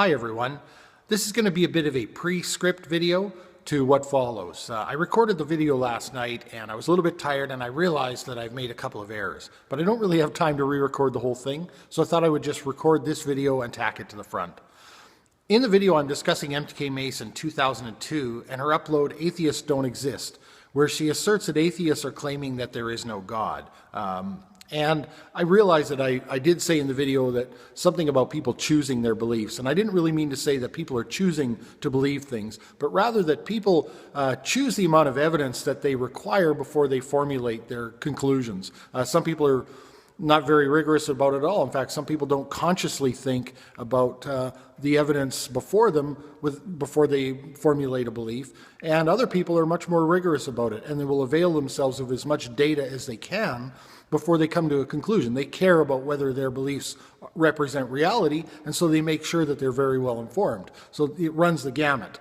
Hi everyone. This is going to be a bit of a pre-script video to what follows. I recorded the video last night and I was a little bit tired and I realized that I've made a couple of errors. But I don't really have time to re-record the whole thing, so I thought I would just record this video and tack it to the front. In the video I'm discussing MK Mason 2002 and her upload Atheists Don't Exist, where she asserts that atheists are claiming that there is no God. And I realize that I did say in the video that something about people choosing their beliefs. And I didn't really mean to say that people are choosing to believe things, but rather that people choose the amount of evidence that they require before they formulate their conclusions. Some people are not very rigorous about it at all. In fact, some people don't consciously think about the evidence before them before they formulate a belief. And other people are much more rigorous about it, and they will avail themselves of as much data as they can before they come to a conclusion. They care about whether their beliefs represent reality, and so they make sure that they're very well informed. So it runs the gamut.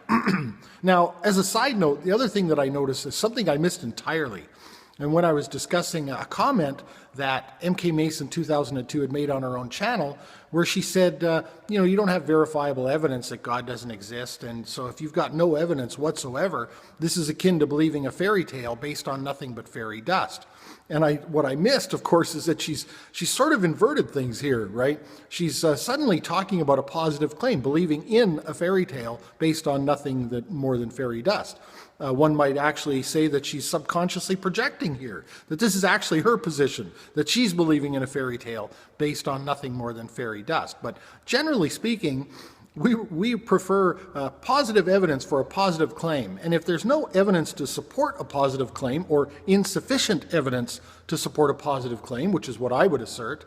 Now, as a side note, the other thing that I noticed is something I missed entirely. And when I was discussing a comment that MK Mason 2002 had made on her own channel, where she said, you don't have verifiable evidence that God doesn't exist, and so if you've got no evidence whatsoever, this is akin to believing a fairy tale based on nothing but fairy dust. And what I missed, of course, is that she's sort of inverted things here, right? She's suddenly talking about a positive claim, believing in a fairy tale based on nothing more than fairy dust. One might actually say that she's subconsciously projecting here, that this is actually her position, that she's believing in a fairy tale based on nothing more than fairy dust. But generally speaking, we prefer positive evidence for a positive claim. And if there's no evidence to support a positive claim, or insufficient evidence to support a positive claim, which is what I would assert,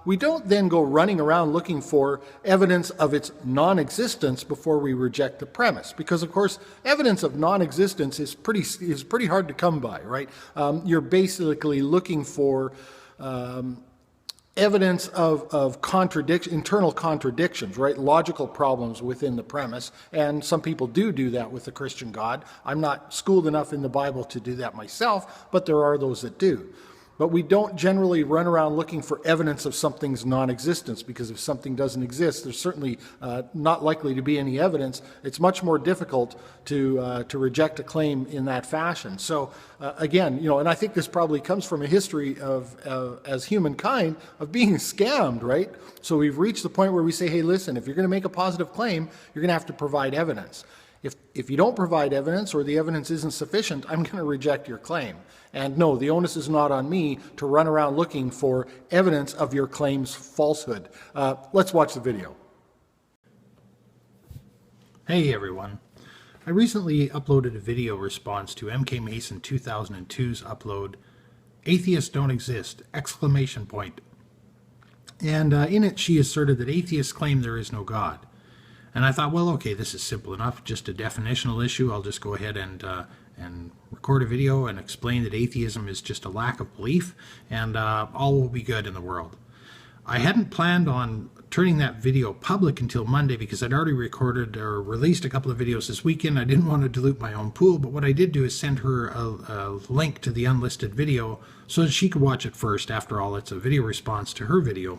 we don't then go running around looking for evidence of its non-existence before we reject the premise. Because, of course, evidence of non-existence is pretty hard to come by, right? You're basically looking for evidence of internal contradictions, right? Logical problems within the premise. And some people do that with the Christian God. I'm not schooled enough in the Bible to do that myself, but there are those that do. But we don't generally run around looking for evidence of something's non-existence, because if something doesn't exist, there's certainly not likely to be any evidence. It's much more difficult to reject a claim in that fashion. So again, and I think this probably comes from a history of, as humankind, of being scammed, right? So we've reached the point where we say, hey, listen, if you're going to make a positive claim, you're going to have to provide evidence. If you don't provide evidence, or the evidence isn't sufficient, I'm going to reject your claim. And no, the onus is not on me to run around looking for evidence of your claim's falsehood. Let's watch the video. Hey everyone. I recently uploaded a video response to MK Mason 2002's upload, Atheists Don't Exist! ! And in it she asserted that atheists claim there is no God. And I thought, well, okay, this is simple enough, just a definitional issue. I'll just go ahead and record a video and explain that atheism is just a lack of belief, and all will be good in the world. I hadn't planned on turning that video public until Monday because I'd already recorded or released a couple of videos this weekend. I didn't want to dilute my own pool, but what I did do is send her a link to the unlisted video so that she could watch it first. After all, it's a video response to her video.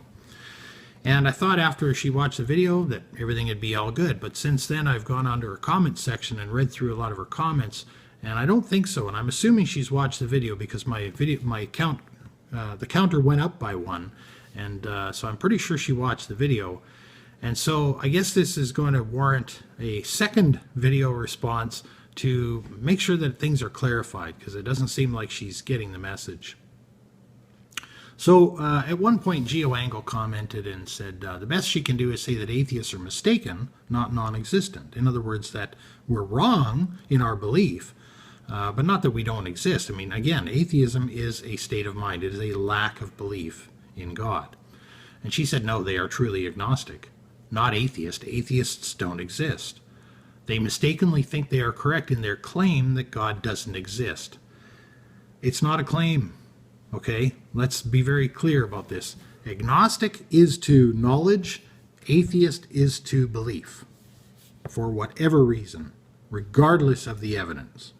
And I thought after she watched the video that everything would be all good. But since then, I've gone onto her comments section and read through a lot of her comments, and I don't think so. And I'm assuming she's watched the video because the counter went up by 1, and so I'm pretty sure she watched the video. And so I guess this is going to warrant a second video response to make sure that things are clarified, because it doesn't seem like she's getting the message. So at one point, GeoAngle commented and said the best she can do is say that atheists are mistaken, not non-existent. In other words, that we're wrong in our belief, but not that we don't exist. I mean, again, atheism is a state of mind. It is a lack of belief in God. And she said, no, they are truly agnostic, not atheist. Atheists don't exist. They mistakenly think they are correct in their claim that God doesn't exist. It's not a claim. Okay, let's be very clear about this. Agnostic is to knowledge, atheist is to belief, for whatever reason, regardless of the evidence,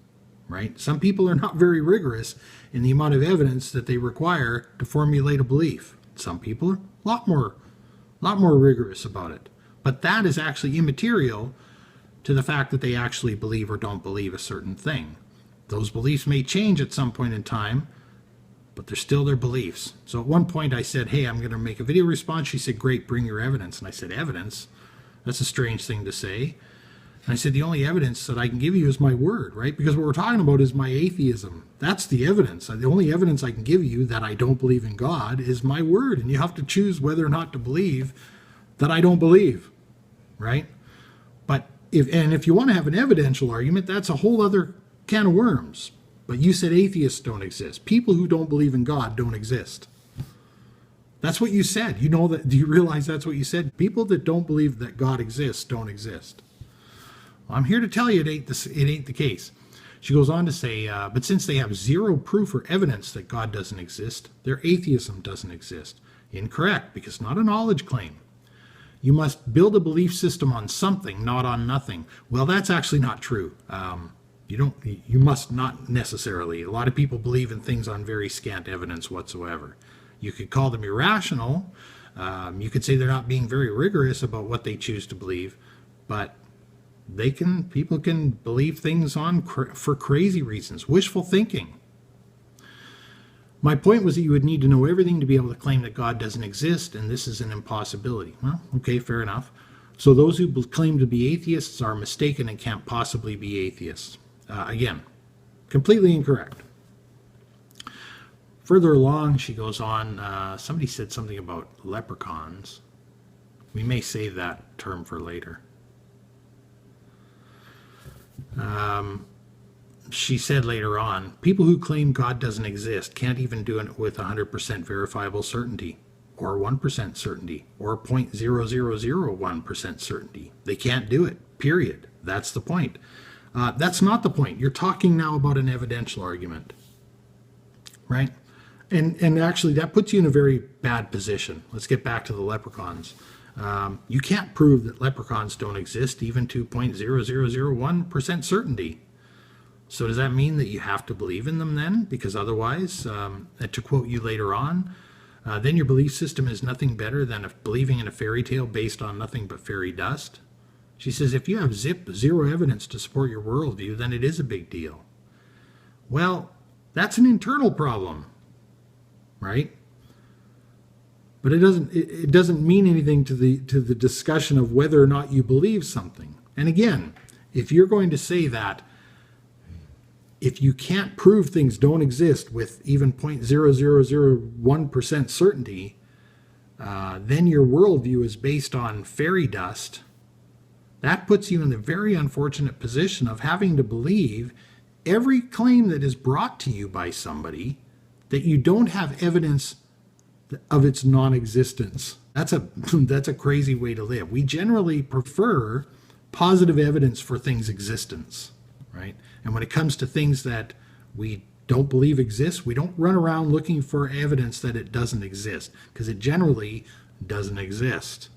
right? Some people are not very rigorous in the amount of evidence that they require to formulate a belief. Some people are a lot more rigorous about it. But that is actually immaterial to the fact that they actually believe or don't believe a certain thing. Those beliefs may change at some point in time, but they're still their beliefs. So at one point I said, hey, I'm going to make a video response. She said, great, bring your evidence. And I said, evidence? That's a strange thing to say. And I said, the only evidence that I can give you is my word, right? Because what we're talking about is my atheism. That's the evidence. The only evidence I can give you that I don't believe in God is my word. And you have to choose whether or not to believe that I don't believe, right? But if you want to have an evidential argument, that's a whole other can of worms. But you said atheists don't exist. People who don't believe in God don't exist. That's what you said. You know that? Do you realize that's what you said? People that don't believe that God exists don't exist. Well, I'm here to tell you it ain't the case. She goes on to say, but since they have zero proof or evidence that God doesn't exist, their atheism doesn't exist. Incorrect, because it's not a knowledge claim. You must build a belief system on something, not on nothing. Well, that's actually not true. You must not necessarily. A lot of people believe in things on very scant evidence whatsoever. You could call them irrational. You could say they're not being very rigorous about what they choose to believe, but people can believe things for crazy reasons, wishful thinking. My point was that you would need to know everything to be able to claim that God doesn't exist, and this is an impossibility. Well, okay, fair enough. So those who claim to be atheists are mistaken and can't possibly be atheists. Again, completely incorrect. Further along, she goes on, somebody said something about leprechauns. We may save that term for later. She said later on, people who claim God doesn't exist can't even do it with 100% verifiable certainty, or 1% certainty, or 0.0001% certainty. They can't do it, period. That's the point. That's not the point. You're talking now about an evidential argument, right? And actually, that puts you in a very bad position. Let's get back to the leprechauns. You can't prove that leprechauns don't exist even to 0.0001% certainty. So does that mean that you have to believe in them then? Because otherwise, to quote you later on, then your belief system is nothing better than believing in a fairy tale based on nothing but fairy dust. She says, if you have zero evidence to support your worldview, then it is a big deal. Well, that's an internal problem, right? But it doesn't mean anything to the discussion of whether or not you believe something. And again, if you're going to say that if you can't prove things don't exist with even 0.0001% certainty, then your worldview is based on fairy dust. That puts you in the very unfortunate position of having to believe every claim that is brought to you by somebody that you don't have evidence of its non-existence. That's a crazy way to live. We generally prefer positive evidence for things' existence, right? And when it comes to things that we don't believe exist, we don't run around looking for evidence that it doesn't exist, because it generally doesn't exist.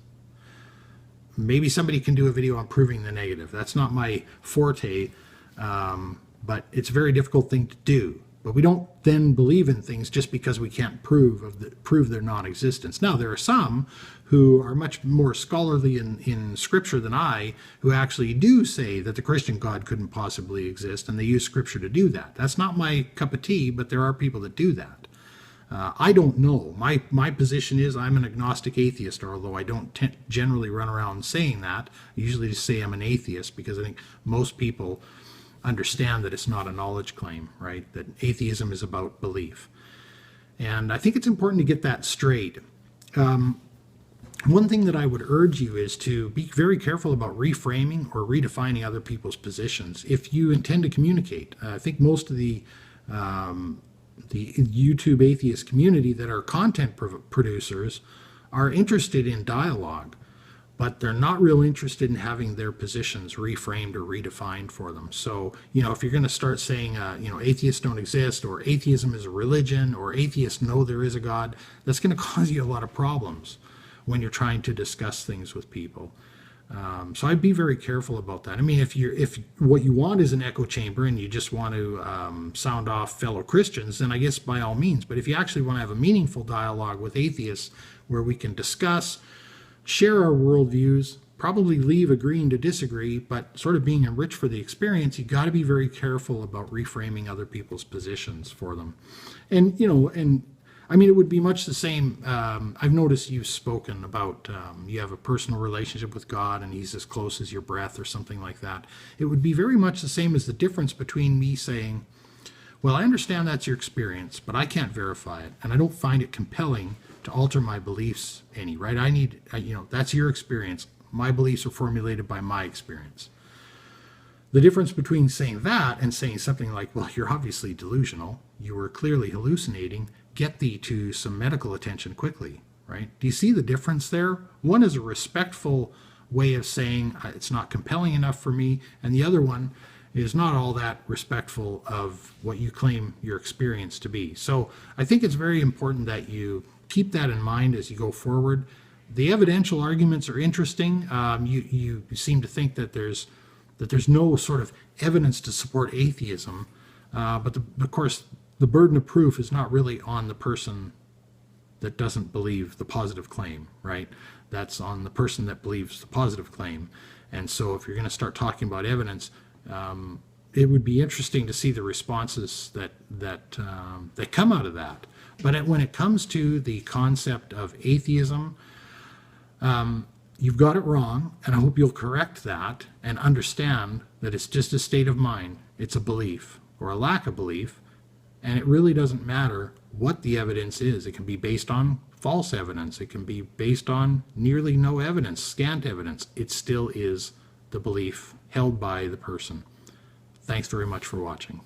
Maybe somebody can do a video on proving the negative. That's not my forte, but it's a very difficult thing to do. But we don't then believe in things just because we can't prove their non-existence. Now, there are some who are much more scholarly in Scripture than I, who actually do say that the Christian God couldn't possibly exist, and they use Scripture to do that. That's not my cup of tea, but there are people that do that. I don't know. My position is I'm an agnostic atheist, although I don't generally run around saying that. I usually just say I'm an atheist, because I think most people understand that it's not a knowledge claim, right? That atheism is about belief. And I think it's important to get that straight. One thing that I would urge you is to be very careful about reframing or redefining other people's positions if you intend to communicate. I think most of the YouTube atheist community that are content producers are interested in dialogue, but they're not real interested in having their positions reframed or redefined for them. So, if you're going to start saying, atheists don't exist, or atheism is a religion, or atheists know there is a God, that's going to cause you a lot of problems when you're trying to discuss things with people. So I'd be very careful about that. I mean, if what you want is an echo chamber and you just want to sound off fellow Christians, then I guess by all means. But if you actually want to have a meaningful dialogue with atheists where we can discuss, share our worldviews, probably leave agreeing to disagree, but sort of being enriched for the experience, you got to be very careful about reframing other people's positions for them. And, and I mean, it would be much the same. I've noticed you've spoken about you have a personal relationship with God and he's as close as your breath or something like that. It would be very much the same as the difference between me saying, well, I understand that's your experience, but I can't verify it, and I don't find it compelling to alter my beliefs any, right? That's your experience. My beliefs are formulated by my experience. The difference between saying that and saying something like, well, you're obviously delusional, you were clearly hallucinating, get thee to some medical attention quickly, right? Do you see the difference there? One is a respectful way of saying it's not compelling enough for me, and the other one is not all that respectful of what you claim your experience to be. So I think it's very important that you keep that in mind as you go forward. The evidential arguments are interesting. You seem to think that there's no sort of evidence to support atheism, but of course the burden of proof is not really on the person that doesn't believe the positive claim, right? That's on the person that believes the positive claim. And so if you're going to start talking about evidence, it would be interesting to see the responses that come out of that. But when it comes to the concept of atheism, you've got it wrong, and I hope you'll correct that and understand that it's just a state of mind. It's a belief or a lack of belief, and it really doesn't matter what the evidence is. It can be based on false evidence. It can be based on nearly no evidence, scant evidence. It still is the belief held by the person. Thanks very much for watching.